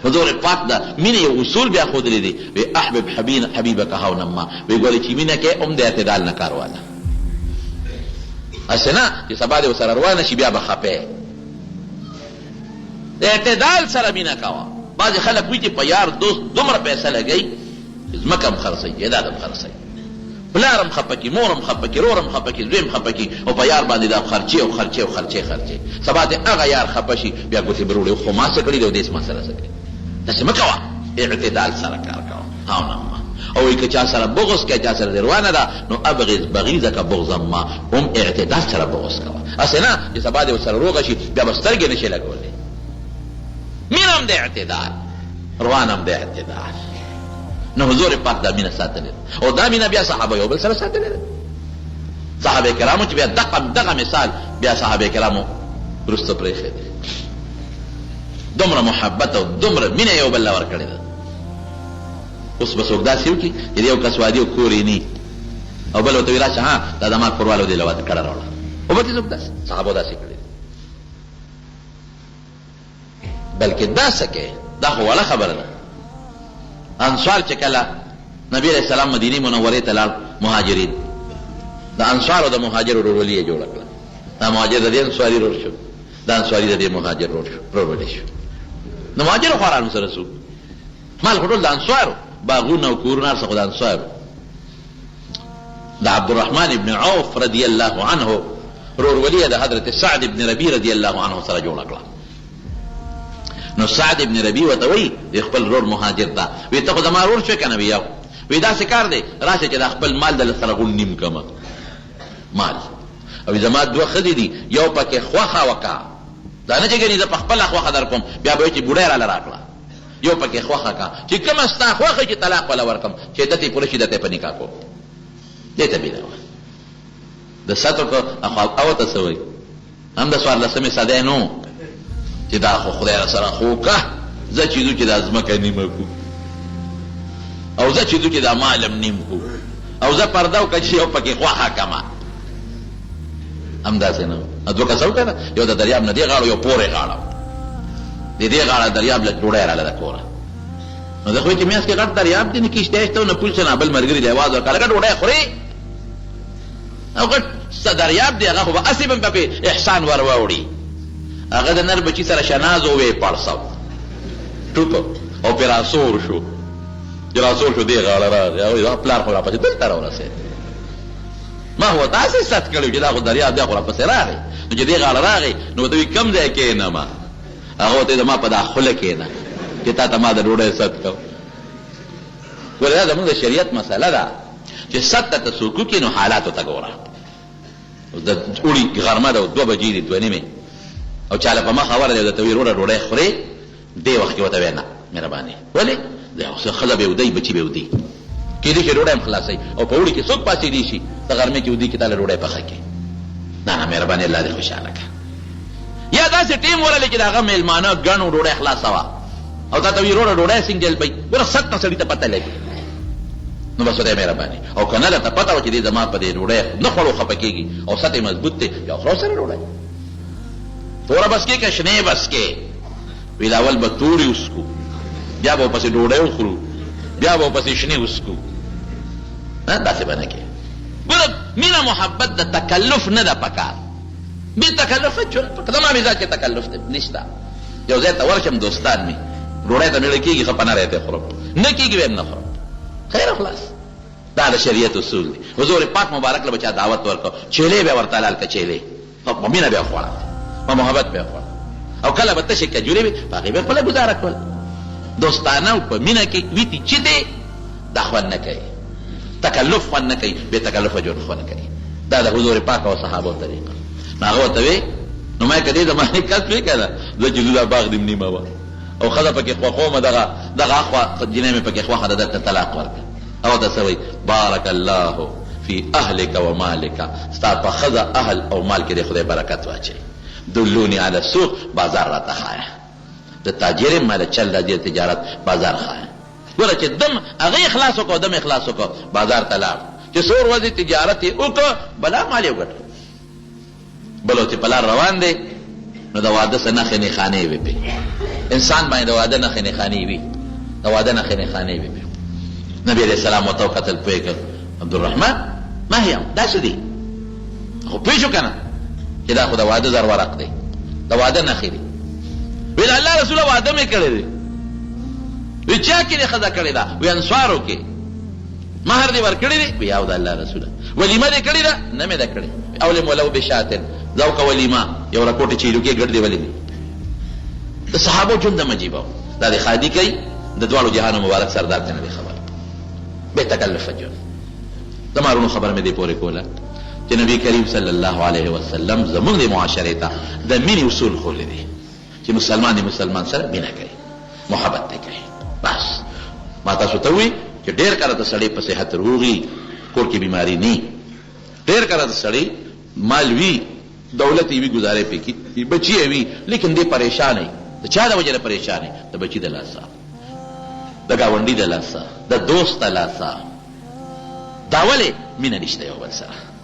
حضور پاک دا مینه یو اصول بیا ښودلی دی وی احبب حبیبک هونا ما وی ګورې چې مینه کې هم د اعتدال نه کار واله هسې نه چې سبا دې ورسره روانه شي بیا به خفې د اعتدال سره مینه کوه بعضې خلک وي چې په یار دوست دومره پیسه لګوي ځمکه هم خرڅوي جایداد هم خرڅوي پلار هم خفه کي مور هم خفه کي رور هم خفه کي زوی هم خفه کي او په یار باندې دا خرچې او خرچې او خرچې سبا ته هغه یار خفه شي بیا ګوتې به وروړي خو ما څه کړي دی او دېس ما سره څه کړي داسې مه کوه اعتدال سره کار کوه هاونما او که چا سره بغض کوي چا سره دې روانه ده نو ابغض بغیضک بغضا ما هم اعتدال سره بغض کوه هسې نه چې سبا دې ورسره روغه شي بیا به سترګې نشي لګولی مینه هم د اعتدال روان هم د اعتدال نو حضور پاک دا مینه ساتلی او دا مینه بیا صحابه یو بل سره ساتلی ده صحابه کرامو چې بیا دغه مثال بیا صحابه کرامو وروسته پرېښی دی دومره محبت او دومره مینه یو بل له ورکړې ده اوس به څوک داسې وکړي چې د یو کس واده او کور یې نه او بل ورته وي راشه ها دا زما کورواله دې له واده کړه راوړه او به دې څوک داسې صحابو داسې کړي بلکې دا څه کوي دا خو وړه خبره ده انصار چې کله نبی علیہ السلام مدینه منورې ته لاړ مهاجرین د انصارو د مهاجر ورورولي یې جوړه کړه دا مهاجر د دې انصاري رور شو دا انصاري د دې مهاجر رورولي شو د مهاجرو خوارانو سره سو مال خو ټول د انصارو باغونه او کورونه هر څه خو د انصارو د عبدالرحمن ابن عوف رضی الله عنه رورولي د حضرت سعد ابن ربی رضی الله عنه سره جوړه کړه نو سعد ابن ربی ورته وایي د خپل رور مهاجر ته وایي ته خو زما رور شوې که نه وي یو وایي داسې کار دی راشه چې دا خپل مال د سره غون نیم کمه مال او زما دوه ښځې دي یو پکې خوښه وکړه دا نه چې ګنې زه په خپله خوښه در کوم بیا به وایي چې بوډۍ راله راکړه یو پکې خوښه کړه چې کومه ستا خوښه چې طلاق وله ورکړم چې دتې پوره شي دته په نکاح کوم دې ته بېله وه د ستو که او ته څه وایي هم د څوارلسمې صدۍ نو چې دا خو خدای را سره خو که زه چې ځو چې دا ځمکه نیمه کړو او زه چې ځو چې دا مالم نیم کړو او زه پرده وکړه چې یو پکې خوښه کړمه همداسې نه دوه کسه وکړه یو د دریاب نه دې غاړو یو پورې غاړه د دې غاړه دریاب له ډوډۍ راله د کوره نو زه خو چې میاس کې غټ دریاب دی نه کښتۍ شته نه پول شته نه بل ملګري دی اواز ورکړه لکه ډوډۍ خورې او غټ دریاب دی هغه خو به هسې به پکې احسان ور واوړي هغه د نر بچی سره شناز وې پړسو ټوپ او پې راسور شو چې راسور شو دې غاړه راغی هغوی پلار خو راپسې دلته راورسېد ما خو تاسې ست کړی چې دا خو دریاب دی خو راپسې راغی نو چې دې غاړه راغی نو ورته وایي کوم ځای کښېنمه هغه ورته زما په دا خوله کښېنه چې تا ته ما د ډوډۍ ست کړو ولې دا زموږ د شریعت مسله ده چې ست ته څوک وکړي نو حالاتو ته ګوره د اوړي غرمه ده 2 بجې دي 2 نیمې او چاله په مخ اوره دی درته وایي وروره ډوډۍ خورې دې وخت کې ورته وایي نه مهرباني ولې ښځه به ودی بچي به ودی کېدای شي ډوډۍ هم خلاصوي او په اوړي کې څوک پاسېدی شي د غرمې کې ودي کې تاله ډوډۍ پخه کړي نه نه مهرباني الله دې خوشحاله کړه یا داسې ټیم ورلې چې د هغه مېلمانه ګڼو ډوډۍ خلاصه وه او تا ته وایي وروره ډوډۍ سنګل بی ګوره ست نه سړي ته پته لګي نو بس خدای مهرباني او که نه درته پته وه چې دې زما په دې ډوډۍ نه خوړو خفه کېږي او ست یې مضبوط دی بیا خورو سره ډوډۍ توره بس کې که شنې بس کې ویل اول به تورې وسکو بیا به ورپسې ډوډۍ وخورو بیا به ورپسې شنې وسکو داسې به نه کې ګوره مینه محبت د تکلف نه ده پکار بې تکلفه ژوند زما مزاج کې تکلف دی نشته یو ځای ته ورشم دوستان مې ډوډۍ ته مېړه کېږي ښه په نری ته خورم نه کېږي ویم نه خورم خیر خلاص دا د شریعت اصول دی حضور پاک مبارک له به چا دعوت ورکړو چیلې به ورته حلال که چیلې په مینه به یې خوړه په محبت به یې خوړه او کله به تشې کجورې وې په هغې به خپله ګزاره کول دوستانه او په مینه کې ویتي چې دی دا خوند نه کوي تکلف خوند نه کوي بې تکلفه ژوند خوند کوي دا د حضور پاک او صحابو طریقه نو هغه ورته وې نو ما که دې زمانې کس وې که نه زه چې دا باغ دې نیمه وه او ښځه پکې خوښومه دغه اخوا جینۍ مې پکې خوښه ده درته طلاق ورکړه او ته څه وایي بارک الله فی اهلک و مالک ستا په ښځه اهل او مال کې دې خدای برکت واچوي دلونی علی السوق بازار راته ښایه د تاجر یم ما د چل د دې تجارت بازار ښایه ګوره چې دم هغه اخلاص وکړو دم اخلاص وکړو بازار ته لاړ چې څو ورځې تجارت یې وکړو بلا مال یې وګټو بل چې په لار روان دی نو د واده څه نښې نښانې وې پې انسان باندې د واده نښې نښانې وي، د واده نښې نښانې وي. نبی علیہ السلام ورته وکتل، پوه کړ عبدالرحمن ما هي دا څه دي؟ خو پوه شو که نه چې دا خو د واده زر ورق دی، د واده نښې دي. ویل الله رسوله واده مې کړی دی. وی چا کې دې ښځه کړې ده؟ وی انصارو کې. مهر دې ورکړی دی؟ وی او د الله رسوله. ولیمه دې کړې ده؟ نه مې ده کړې. اولم ولو بشاتن، ذوق ولیمه یو رکوټې چیلوکې ګډ دې ولې د صحابو ژوند عجیبه و. دا د خادي کوي د دواړو جهانو مبارک سردار ته نه دی خبر. بے تکلف ژوند. د مارونو خبر مې دې پورې کوله چې نبی کریم صلی الله علیه وسلم زموږ د معاشرې ته د مینې اصول ښوولي دي چې مسلمان د مسلمان سره مینه کوي، محبت دې کوي. بس ما تاسو ته وی چې ډېر کله د سړی په صحت روغي، کور کې بیماری نه، ډېر کله د سړی مال وي، دولت وي، گزارې پکې بچي وي، لیکن دې پریشان وي. د چا د وجې نه پریشان وي؟ د بچي د لاسه، د ګاونډي د لاسه، د دوست د لاسه. دا ولې مینه نشته یو بل سره.